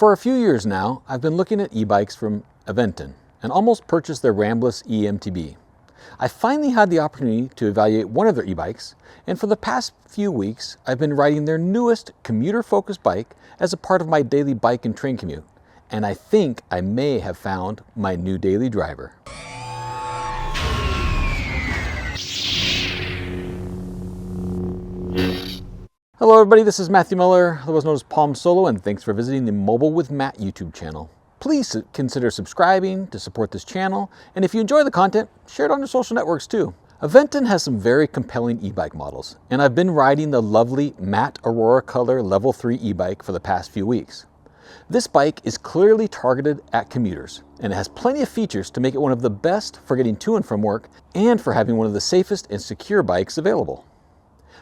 For a few years now, I've been looking at e-bikes from Aventon and almost purchased their Rambless eMTB. I finally had the opportunity to evaluate one of their e-bikes, and for the past few weeks, I've been riding their newest commuter-focused bike as a part of my daily bike and train commute, and I think I may have found my new daily driver. Hello everybody, this is Matthew Miller, otherwise known as Palm Solo, and thanks for visiting the Mobile with Matt YouTube channel. Please consider subscribing to support this channel, and if you enjoy the content, share it on your social networks too. Aventon has some very compelling e-bike models, and I've been riding the lovely matte Aurora Color Level 3 e-bike for the past few weeks. This bike is clearly targeted at commuters, and it has plenty of features to make it one of the best for getting to and from work, and for having one of the safest and secure bikes available.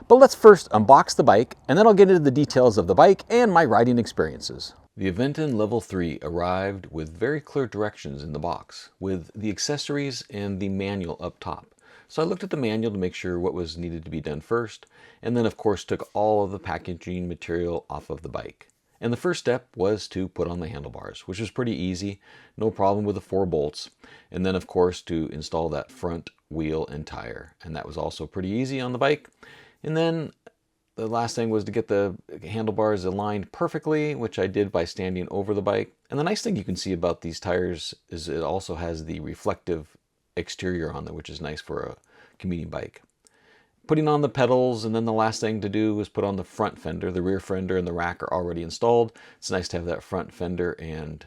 But let's first unbox the bike, and then I'll get into the details of the bike and my riding experiences. The Aventon Level 3 arrived with very clear directions in the box, with the accessories and the manual up top. So I looked at the manual to make sure what was needed to be done first, and then of course took all of the packaging material off of the bike. And the first step was to put on the handlebars, which was pretty easy, no problem with the 4 bolts. And then of course to install that front wheel and tire, and that was also pretty easy on the bike. And then the last thing was to get the handlebars aligned perfectly, which I did by standing over the bike. And the nice thing you can see about these tires is it also has the reflective exterior on them, which is nice for a commuting bike. Putting on the pedals, and then the last thing to do was put on the front fender. The rear fender and the rack are already installed. It's nice to have that front fender and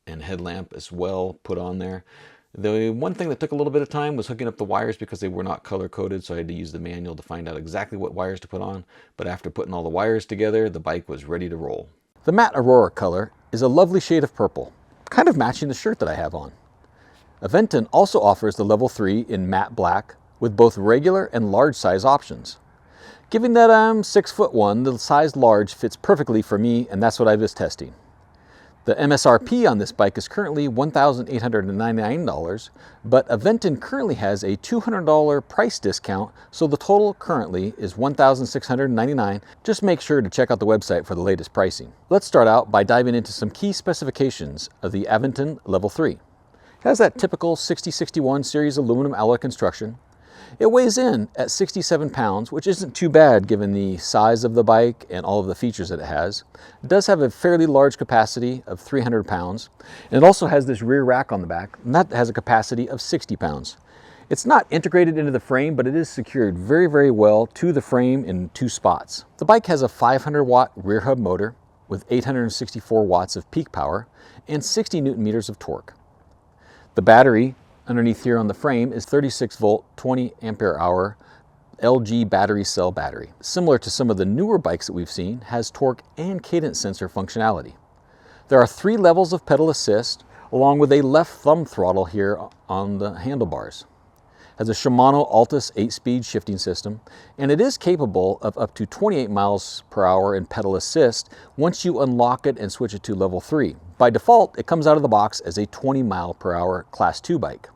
headlamp as well put on there. The one thing that took a little bit of time was hooking up the wires because they were not color-coded, so I had to use the manual to find out exactly what wires to put on. But after putting all the wires together, the bike was ready to roll. The matte Aurora color is a lovely shade of purple, kind of matching the shirt that I have on. Aventon also offers the Level 3 in matte black with both regular and large size options. Given that I'm 6'1", the size large fits perfectly for me, and that's what I was testing. The MSRP on this bike is currently $1,899, but Aventon currently has a $200 price discount, so the total currently is $1,699. Just make sure to check out the website for the latest pricing. Let's start out by diving into some key specifications of the Aventon Level 3. It has that typical 6061 series aluminum alloy construction. It weighs in at 67 pounds, which isn't too bad given the size of the bike and all of the features that it has. It does have a fairly large capacity of 300 pounds, and it also has this rear rack on the back, and that has a capacity of 60 pounds. It's not integrated into the frame, but it is secured very, very well to the frame in 2 spots. The bike has a 500-watt rear hub motor with 864 watts of peak power and 60 Newton meters of torque. The battery underneath here on the frame is 36 volt, 20 ampere hour LG battery cell battery. Similar to some of the newer bikes that we've seen, has torque and cadence sensor functionality. There are 3 levels of pedal assist, along with a left thumb throttle here on the handlebars. It has a Shimano Altus 8-speed shifting system, and it is capable of up to 28 miles per hour in pedal assist once you unlock it and switch it to level 3. By default, it comes out of the box as a 20 mile per hour Class 2 bike.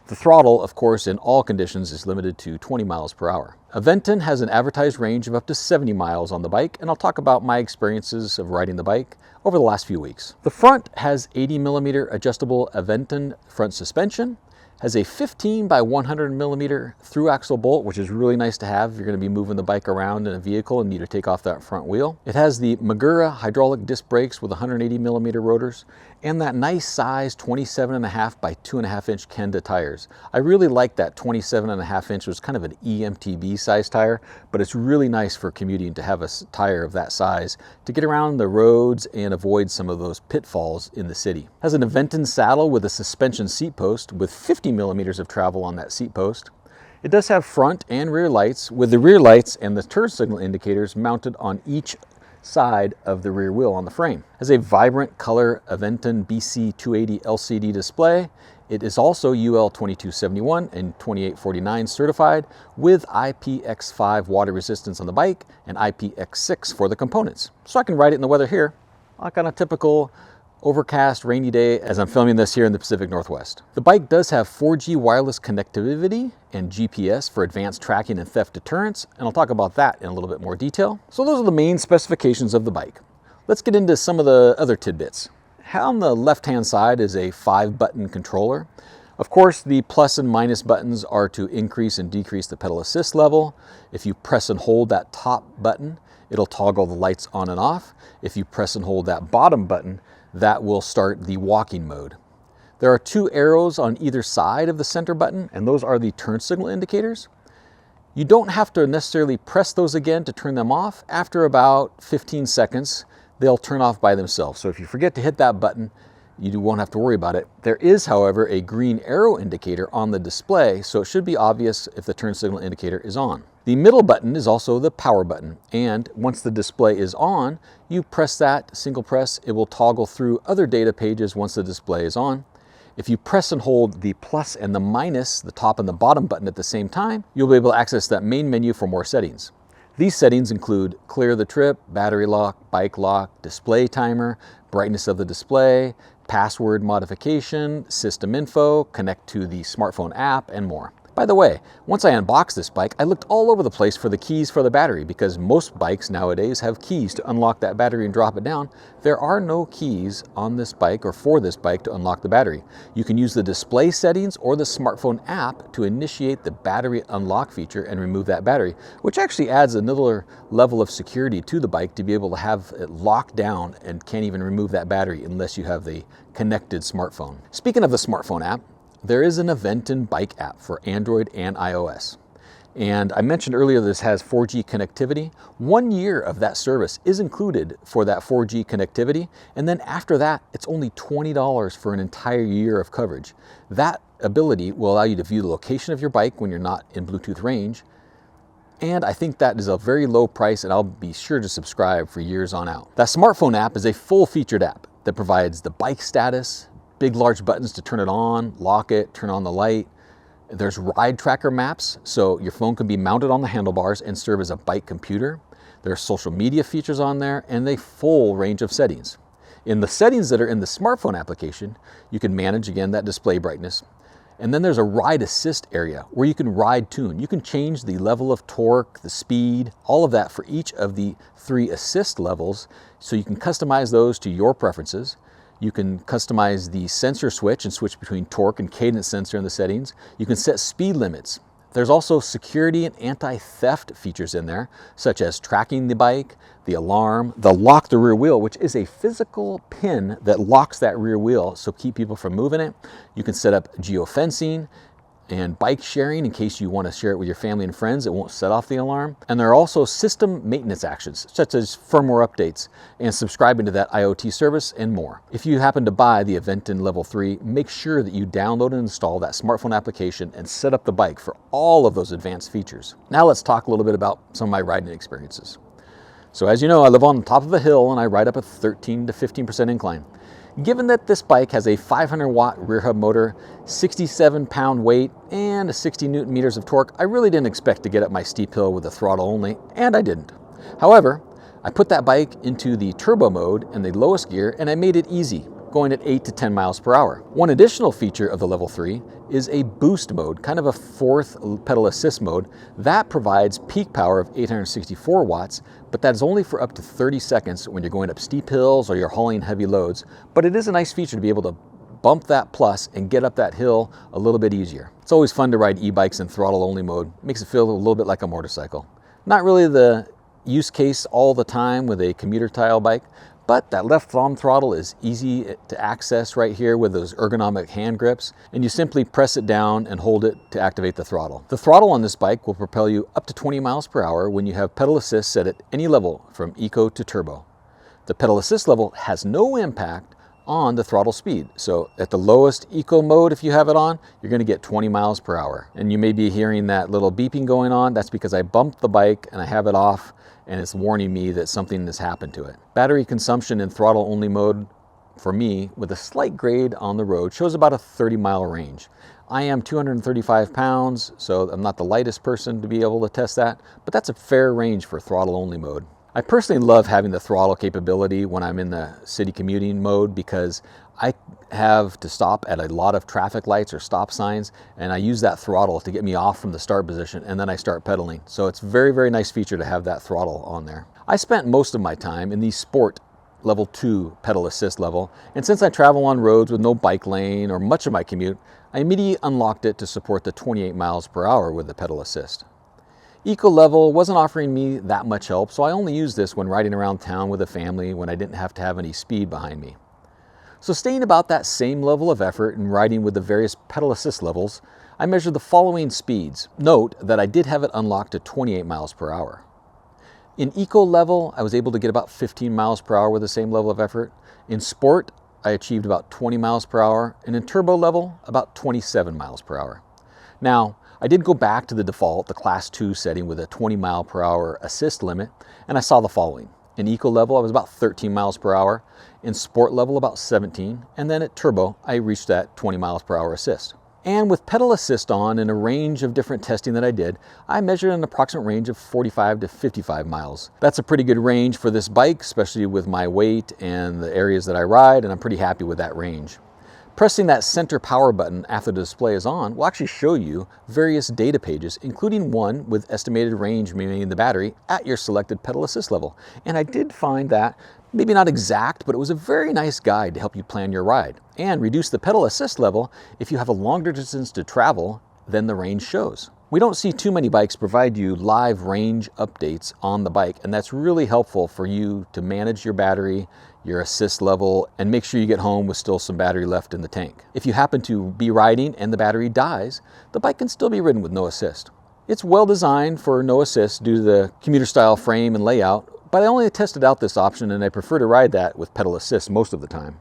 The throttle, of course, in all conditions is limited to 20 miles per hour. Aventon has an advertised range of up to 70 miles on the bike, and I'll talk about my experiences of riding the bike over the last few weeks. The front has 80mm adjustable Aventon front suspension, has a 15 by 100mm through axle bolt, which is really nice to have if you're going to be moving the bike around in a vehicle and need to take off that front wheel. It has the Magura hydraulic disc brakes with 180mm rotors and that nice size 27.5 by 2.5 inch Kenda tires. I really like that 27.5 inch, was kind of an eMTB size tire, but it's really nice for commuting to have a tire of that size to get around the roads and avoid some of those pitfalls in the city. It has an Aventon saddle with a suspension seat post with 50mm of travel on that seat post. It does have front and rear lights, with the rear lights and the turn signal indicators mounted on each side of the rear wheel on the frame. It has a vibrant color Aventon BC280 LCD display. It is also UL 2271 and 2849 certified with IPX5 water resistance on the bike and IPX6 for the components. So I can ride it in the weather here, like on a typical overcast, rainy day as I'm filming this here in the Pacific Northwest. The bike does have 4G wireless connectivity and GPS for advanced tracking and theft deterrence, and I'll talk about that in a little bit more detail. So those are the main specifications of the bike. Let's get into some of the other tidbits. On the left-hand side is a 5-button controller. Of course, the plus and minus buttons are to increase and decrease the pedal assist level. If you press and hold that top button, it'll toggle the lights on and off. If you press and hold that bottom button, that will start the walking mode. There are 2 arrows on either side of the center button, and those are the turn signal indicators. You don't have to necessarily press those again to turn them off. After about 15 seconds, they'll turn off by themselves. So if you forget to hit that button, you won't have to worry about it. There is, however, a green arrow indicator on the display, so it should be obvious if the turn signal indicator is on. The middle button is also the power button, and once the display is on, you press that, single press, it will toggle through other data pages once the display is on. If you press and hold the plus and the minus, the top and the bottom button at the same time, you'll be able to access that main menu for more settings. These settings include clear the trip, battery lock, bike lock, display timer, brightness of the display, password modification, system info, connect to the smartphone app, and more. By the way, once I unboxed this bike, I looked all over the place for the keys for the battery because most bikes nowadays have keys to unlock that battery and drop it down. There are no keys on this bike or for this bike to unlock the battery. You can use the display settings or the smartphone app to initiate the battery unlock feature and remove that battery, which actually adds another level of security to the bike to be able to have it locked down and can't even remove that battery unless you have the connected smartphone. Speaking of the smartphone app, there is an Aventon bike app for Android and iOS. And I mentioned earlier this has 4G connectivity. 1 year of that service is included for that 4G connectivity. And then after that, it's only $20 for an entire year of coverage. That ability will allow you to view the location of your bike when you're not in Bluetooth range. And I think that is a very low price, and I'll be sure to subscribe for years on out. That smartphone app is a full-featured app that provides the bike status, big large buttons to turn it on, lock it, turn on the light. There's ride tracker maps, so your phone can be mounted on the handlebars and serve as a bike computer. There are social media features on there and a full range of settings. In the settings that are in the smartphone application, you can manage, again, that display brightness. And then there's a ride assist area where you can ride tune. You can change the level of torque, the speed, all of that for each of the 3 assist levels, so you can customize those to your preferences. You can customize the sensor switch and switch between torque and cadence sensor in the settings. You can set speed limits. There's also security and anti-theft features in there, such as tracking the bike, the alarm, the lock the rear wheel, which is a physical pin that locks that rear wheel, so keep people from moving it. You can set up geofencing and bike sharing in case you want to share it with your family and friends. It won't set off the alarm. And there are also system maintenance actions, such as firmware updates and subscribing to that IoT service and more. If you happen to buy the Aventon Level 3, make sure that you download and install that smartphone application and set up the bike for all of those advanced features. Now let's talk a little bit about some of my riding experiences. So as you know, I live on top of a hill and I ride up a 13 to 15% incline. Given that this bike has a 500 watt rear hub motor, 67 pound weight, and 60 Newton meters of torque, I really didn't expect to get up my steep hill with the throttle only, and I didn't. However, I put that bike into the turbo mode in the lowest gear and I made it easy, going at 8 to 10 miles per hour. One additional feature of the Level 3 is a boost mode, kind of a 4th pedal assist mode. That provides peak power of 864 watts, but that is only for up to 30 seconds when you're going up steep hills or you're hauling heavy loads. But it is a nice feature to be able to bump that plus and get up that hill a little bit easier. It's always fun to ride e-bikes in throttle only mode. Makes it feel a little bit like a motorcycle. Not really the use case all the time with a commuter style bike, but that left thumb throttle is easy to access right here with those ergonomic hand grips, and you simply press it down and hold it to activate the throttle. The throttle on this bike will propel you up to 20 miles per hour when you have pedal assist set at any level from eco to turbo. The pedal assist level has no impact on the throttle speed. So at the lowest eco mode, if you have it on, you're going to get 20 miles per hour. And you may be hearing that little beeping going on. That's because I bumped the bike and I have it off, and it's warning me that something has happened to it. Battery consumption in throttle only mode for me, with a slight grade on the road, shows about a 30-mile range. I am 235 pounds, so I'm not the lightest person to be able to test that, but that's a fair range for throttle only mode. I personally love having the throttle capability when I'm in the city commuting mode because I have to stop at a lot of traffic lights or stop signs, and I use that throttle to get me off from the start position, and then I start pedaling. So it's a very, very nice feature to have that throttle on there. I spent most of my time in the sport level 2 pedal assist level, and since I travel on roads with no bike lane or much of my commute, I immediately unlocked it to support the 28 miles per hour with the pedal assist. Eco level wasn't offering me that much help, so I only used this when riding around town with a family when I didn't have to have any speed behind me. So staying about that same level of effort and riding with the various pedal assist levels, I measured the following speeds. Note that I did have it unlocked to 28 miles per hour. In Eco level, I was able to get about 15 miles per hour with the same level of effort. In Sport, I achieved about 20 miles per hour, and in Turbo level, about 27 miles per hour. Now, I did go back to the default, the Class 2 setting with a 20 mile per hour assist limit, and I saw the following. In Eco level, I was about 13 miles per hour. In Sport level, about 17. And then at Turbo, I reached that 20 miles per hour assist. And with pedal assist on and a range of different testing that I did, I measured an approximate range of 45 to 55 miles. That's a pretty good range for this bike, especially with my weight and the areas that I ride, and I'm pretty happy with that range. Pressing that center power button after the display is on will actually show you various data pages, including one with estimated range remaining in the battery at your selected pedal assist level. And I did find that, maybe not exact, but it was a very nice guide to help you plan your ride and reduce the pedal assist level if you have a longer distance to travel than the range shows. We don't see too many bikes provide you live range updates on the bike, and that's really helpful for you to manage your battery, your assist level, and make sure you get home with still some battery left in the tank. If you happen to be riding and the battery dies, the bike can still be ridden with no assist. It's well designed for no assist due to the commuter style frame and layout, but I only tested out this option and I prefer to ride that with pedal assist most of the time.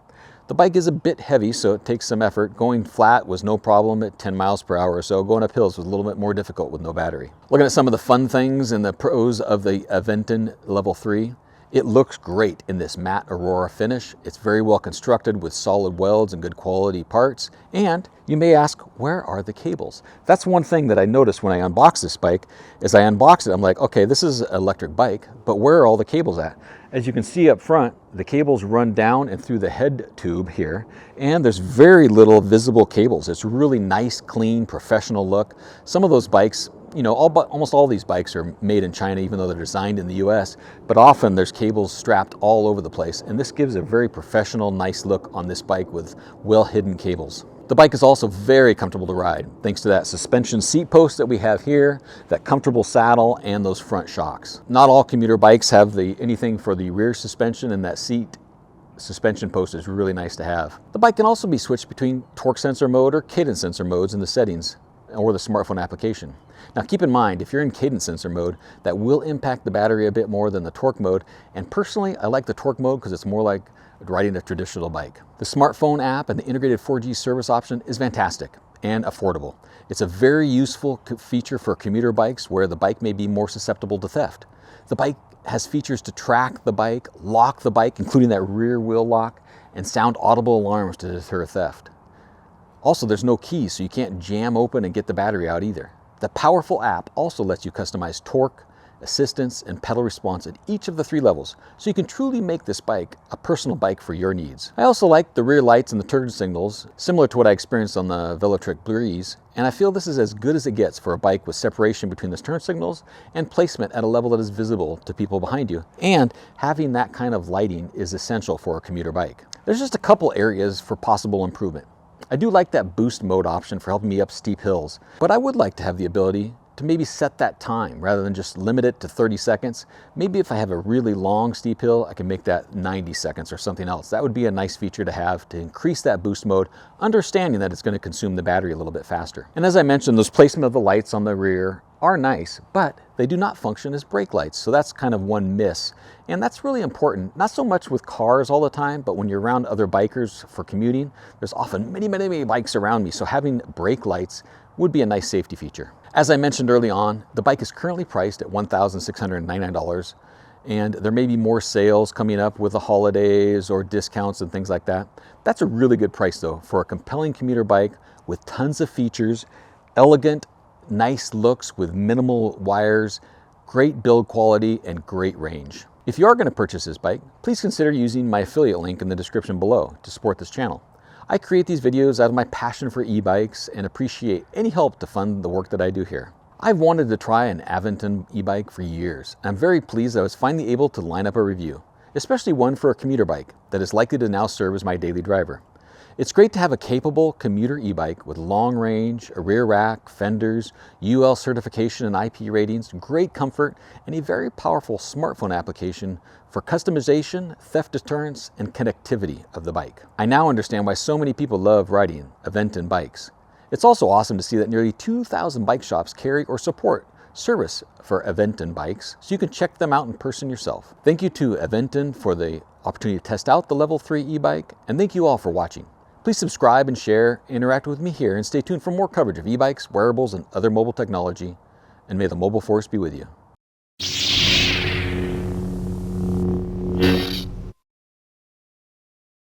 The bike is a bit heavy, so it takes some effort. Going flat was no problem at 10 miles per hour or so. Going up hills was a little bit more difficult with no battery. Looking at some of the fun things and the pros of the Aventon Level 3, it looks great in this matte Aurora finish. It's very well constructed with solid welds and good quality parts. And you may ask, where are the cables? That's one thing that I noticed when I unboxed this bike. As I unboxed it, I'm like, okay, this is an electric bike, but where are all the cables at? As you can see up front, the cables run down and through the head tube here, and there's very little visible cables. It's a really nice, clean, professional look. Some of those bikes, you know, almost all these bikes are made in China, even though they're designed in the US, but often there's cables strapped all over the place, and this gives a very professional, nice look on this bike with well-hidden cables. The bike is also very comfortable to ride, thanks to that suspension seat post that we have here, that comfortable saddle, and those front shocks. Not all commuter bikes have anything for the rear suspension, and that seat suspension post is really nice to have. The bike can also be switched between torque sensor mode or cadence sensor modes in the settings, or the smartphone application. Now keep in mind, if you're in cadence sensor mode, that will impact the battery a bit more than the torque mode, and personally I like the torque mode because it's more like riding a traditional bike. The smartphone app and the integrated 4G service option is fantastic and affordable. It's a very useful feature for commuter bikes where the bike may be more susceptible to theft. The bike has features to track the bike, lock the bike, including that rear wheel lock, and sound audible alarms to deter theft. Also, there's no keys, so you can't jam open and get the battery out either. The powerful app also lets you customize torque, assistance, and pedal response at each of the 3 levels, so you can truly make this bike a personal bike for your needs. I also like the rear lights and the turn signals, similar to what I experienced on the Velotric Breeze, and I feel this is as good as it gets for a bike with separation between the turn signals and placement at a level that is visible to people behind you. And having that kind of lighting is essential for a commuter bike. There's just a couple areas for possible improvement. I do like that boost mode option for helping me up steep hills, but I would like to have the ability to maybe set that time rather than just limit it to 30 seconds. Maybe if I have a really long steep hill, I can make that 90 seconds or something else. That would be a nice feature to have to increase that boost mode, understanding that it's going to consume the battery a little bit faster. And as I mentioned, those placement of the lights on the rear are nice, but they do not function as brake lights. So that's kind of one miss. And that's really important, not so much with cars all the time, but when you're around other bikers for commuting, there's often many bikes around me. So having brake lights would be a nice safety feature. As I mentioned early on, the bike is currently priced at $1,699, and there may be more sales coming up with the holidays or discounts and things like that. That's a really good price though for a compelling commuter bike with tons of features, elegant, nice looks with minimal wires, great build quality, and great range. If you are going to purchase this bike, please consider using my affiliate link in the description below to support this channel. I create these videos out of my passion for e-bikes and appreciate any help to fund the work that I do here. I've wanted to try an Aventon e-bike for years, and I'm very pleased that I was finally able to line up a review. especially one for a commuter bike that is likely to now serve as my daily driver. It's great to have a capable commuter e-bike with long range, a rear rack, fenders, UL certification and IP ratings, great comfort, and a very powerful smartphone application for customization, theft deterrence, and connectivity of the bike. I now understand why so many people love riding Aventon bikes. It's also awesome to see that nearly 2,000 bike shops carry or support service for Aventon bikes, so you can check them out in person yourself. Thank you to Aventon for the opportunity to test out the Level 3 e-bike, and thank you all for watching. Please subscribe and share, interact with me here, and stay tuned for more coverage of e-bikes, wearables, and other mobile technology. And may the mobile force be with you.